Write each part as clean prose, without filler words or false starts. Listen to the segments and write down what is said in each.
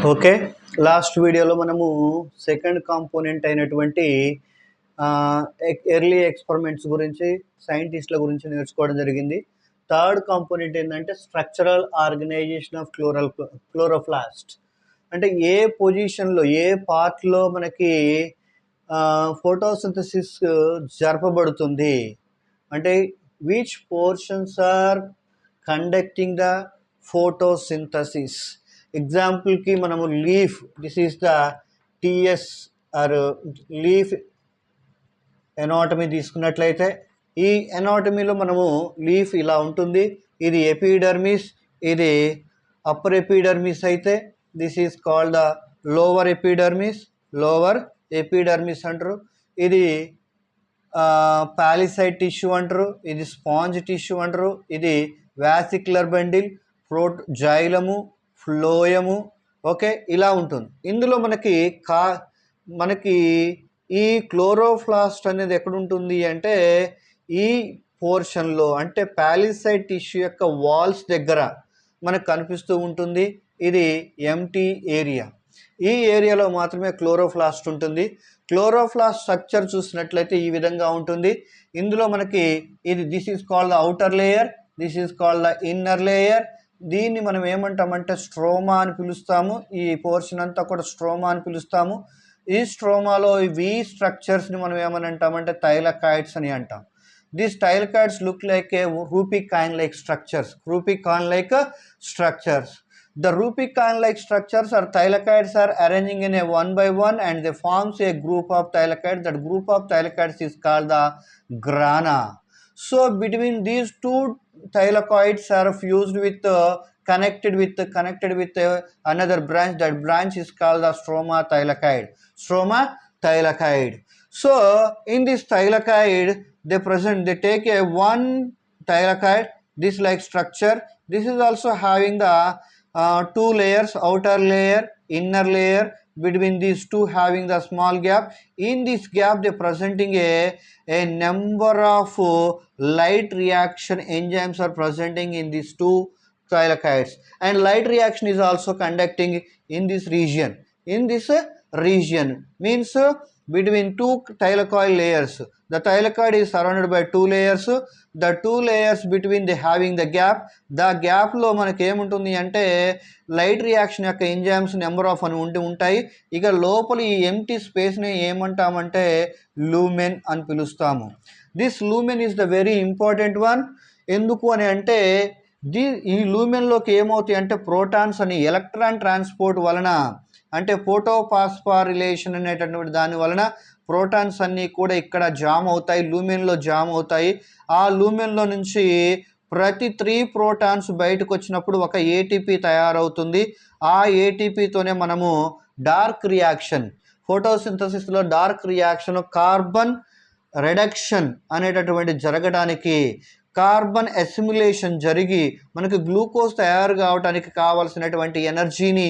Okay. Last వీడియోలో మనము second component అయినటువంటి ఎర్లీ ఎక్స్పెరిమెంట్స్ గురించి, సైంటిస్ట్‌ల గురించి నేర్చుకోవడం జరిగింది. థర్డ్ కాంపోనెంట్ ఏందంటే స్ట్రక్చరల్ ఆర్గనైజేషన్ ఆఫ్ క్లోరోప్లాస్ట్. అంటే ఏ పొజిషన్‌లో, ఏ పార్ట్‌లో మనకి ఫోటోసింథసిస్ జరపబడుతుంది. అంటే which portions are conducting the photosynthesis. ఎగ్జాంపుల్కి మనము leaf, this is the TS or leaf anatomy తీసుకున్నట్లయితే ఈ ఎనాటమీలో మనము లీఫ్ ఇలా ఉంటుంది. ఇది ఎపిడర్మిస్, ఇది అప్పర్ ఎపిడర్మిస్ అయితే this is called the lower epidermis అంటారు. ఇది పాలిసైడ్ టిష్యూ అంటారు, ఇది స్పాంజ్ టిష్యూ అంటారు, ఇది వాసిక్యులర్ బండిల్, జైలము, ఫ్లోయము. ఓకే, ఇలా ఉంటుంది. ఇందులో మనకి ఈ క్లోరోప్లాస్ట్ అనేది ఎక్కడ ఉంటుంది అంటే ఈ పోర్షన్లో, అంటే పాలిసైడ్ టిష్యూ యొక్క వాల్స్ దగ్గర మనకు కనిపిస్తూ ఉంటుంది. ఇది ఎంటీ ఏరియా. ఈ ఏరియాలో మాత్రమే క్లోరోప్లాస్ట్ ఉంటుంది. క్లోరోప్లాస్ట్ స్ట్రక్చర్ చూసినట్లయితే ఈ విధంగా ఉంటుంది. ఇందులో మనకి this is called the outer layer, this is called the inner layer. దీన్ని మనం ఏమంటామంటే స్ట్రోమా అని పిలుస్తాము. ఈ పోర్షన్ అంతా కూడా స్ట్రోమా అని పిలుస్తాము. ఈ స్ట్రోమాలో ఈ స్ట్రక్చర్స్ని మనం ఏమని అంటామంటే థైలకాయిడ్స్ అని అంటాం. These thylakoids look like a Rubic-coin-like structures. The Rubic-coin-like structures or thylakoids are arranging in a one by one, and they forms a group of thylakoids. That group of thylakoids is called the grana. So between these two thylakoids are fused with connected with another branch. That branch is called the stroma thylakoid. So in this thylakoid they take a one thylakoid, this like structure. This is also having the two layers, outer layer, inner layer. Between these two having the small gap. In this gap they presenting a number of light reaction enzymes are presenting in these two thylakoids, and light reaction is also conducting in this region. Means between two thylakoid layers, the thylakoid is surrounded by two layers. The two layers between they having the gap లో మనకి ఏముంటుంది అంటే light reaction యొక్క enzymes number of అని ఉంటాయి. ఇక లోపల ఈ ఎంటీ స్పేస్ని ఏమంటామంటే లూమెన్ అని పిలుస్తాము. This lumen is the very important one. ఎందుకు అని అంటే ఈ లూమెన్లోకి ఏమవుతాయి అంటే ప్రోటాన్స్ అని ఎలక్ట్రాన్ ట్రాన్స్పోర్ట్ వలన, అంటే ఫోటోఫాస్ఫారిలేషన్ అనేటటువంటి దాని వలన ప్రోటాన్స్ అన్నీ కూడా ఇక్కడ లూమెన్లో జామ్ అవుతాయి. ఆ లూమెన్లో నుంచి ప్రతి 3 ప్రోటాన్స్ బయటకు వచ్చినప్పుడు ఒక ఏటీపీ తయారవుతుంది. ఆ ఏటీపీతోనే మనము డార్క్ రియాక్షన్, ఫోటోసింథసిస్లో డార్క్ రియాక్షన్, కార్బన్ రిడక్షన్ అనేటటువంటి జరగడానికి, కార్బన్ అసిమిలేషన్ జరిగి మనకు గ్లూకోజ్ తయారు కావడానికి కావాల్సినటువంటి ఎనర్జీని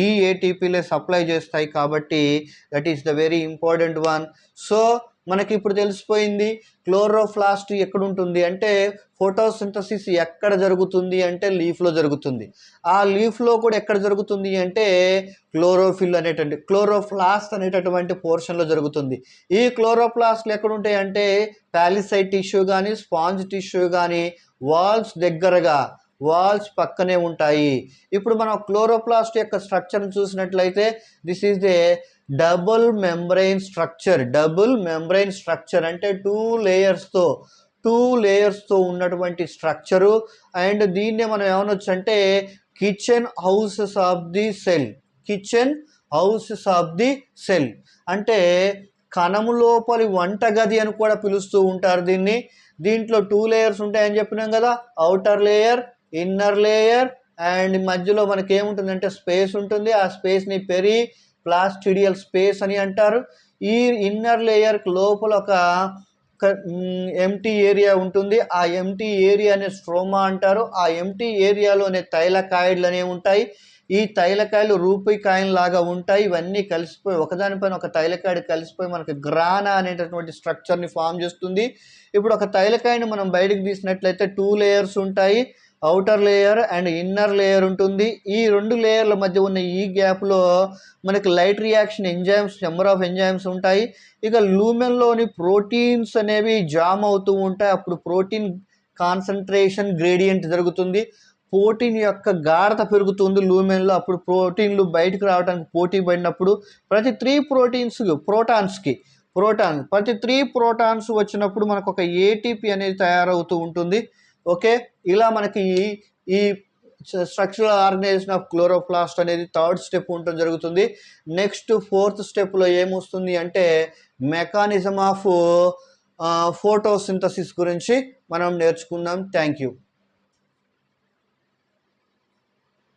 ఈ ఏటీపీలే సప్లై చేస్తాయి. కాబట్టి that is the very important one. So మనకి ఇప్పుడు తెలిసిపోయింది క్లోరోప్లాస్ట్ ఎక్కడ ఉంటుంది అంటే ఫోటోసింథసిస్ ఎక్కడ జరుగుతుంది అంటే లీఫ్లో జరుగుతుంది. ఆ లీఫ్లో కూడా ఎక్కడ జరుగుతుంది అంటే క్లోరోప్లాస్ట్ అనేటటువంటి పోర్షన్లో జరుగుతుంది. ఈ క్లోరోప్లాస్ట్లు ఎక్కడ ఉంటాయి అంటే పాలిసైడ్ టిష్యూ కానీ, స్పాంజ్ టిష్యూ కానీ వాల్స్ పక్కనే ఉంటాయి. ఇప్పుడు మనం క్లోరోప్లాస్ట్ యొక్క స్ట్రక్చర్ని చూసినట్లయితే this is the double membrane structure అంటే టూ లేయర్స్తో ఉన్నటువంటి స్ట్రక్చరు. అండ్ దీన్నే మనం ఏమనొచ్చు అంటే kitchen houses of the cell అంటే కణము లోపలి వంటగది అని కూడా పిలుస్తూ ఉంటారు దీన్ని. దీంట్లో 2 లేయర్స్ ఉంటాయని చెప్పినాం కదా, outer layer, inner layer. And మధ్యలో మనకి ఏముంటుందంటే స్పేస్ ఉంటుంది. ఆ స్పేస్ని ప్లాస్టిడియల్ స్పేస్ అని అంటారు. ఈ ఇన్నర్ లేయర్ లోపల ఒక ఎంటీ ఏరియా ఉంటుంది. ఆ ఎంటీ ఏరియాని స్ట్రోమా అంటారు. ఆ ఎంటీ ఏరియాలోనే థైలకాయిడ్లు అనేవి ఉంటాయి. ఈ థైలకాయిడ్లు రూపికాయిన్ లాగా ఉంటాయి. ఇవన్నీ కలిసిపోయి ఒకదానిపైన ఒక థైలకాయిడ్ కలిసిపోయి మనకి గ్రానా అనేటటువంటి స్ట్రక్చర్ని ఫామ్ చేస్తుంది. ఇప్పుడు ఒక థైలకాయిడ్ని మనం బయటకు తీసినట్లయితే 2 లేయర్స్ ఉంటాయి. Outer layer and inner layer ఉంటుంది. ఈ 2 లేయర్ల మధ్య ఉన్న ఈ గ్యాప్లో మనకి light reaction enzymes, number of enzymes ఉంటాయి. ఇక లూమెన్లోని ప్రోటీన్స్ అనేవి జామ్ అవుతూ ఉంటాయి. అప్పుడు ప్రోటీన్ కాన్సన్ట్రేషన్ గ్రేడియంట్ జరుగుతుంది. ప్రోటీన్ యొక్క గాఢత పెరుగుతుంది లూమెన్లో. అప్పుడు ప్రోటీన్లు బయటకు రావడానికి పోటీ పడినప్పుడు ప్రతి 3 ప్రతి 3 ప్రోటాన్స్ వచ్చినప్పుడు మనకు ఒక ఏటీపీ అనేది తయారవుతూ ఉంటుంది. ఓకే, ఇలా మనకి ఈ స్ట్రక్చరల్ ఆర్గనైజేషన్ ఆఫ్ క్లోరోప్లాస్ట్ అనేది 3rd స్టెప్ ఉండటం జరుగుతుంది. నెక్స్ట్ 4th స్టెప్లో ఏమొస్తుంది అంటే మెకానిజం ఆఫ్ ఫోటోసింథసిస్ గురించి మనం నేర్చుకుందాం. Thank you.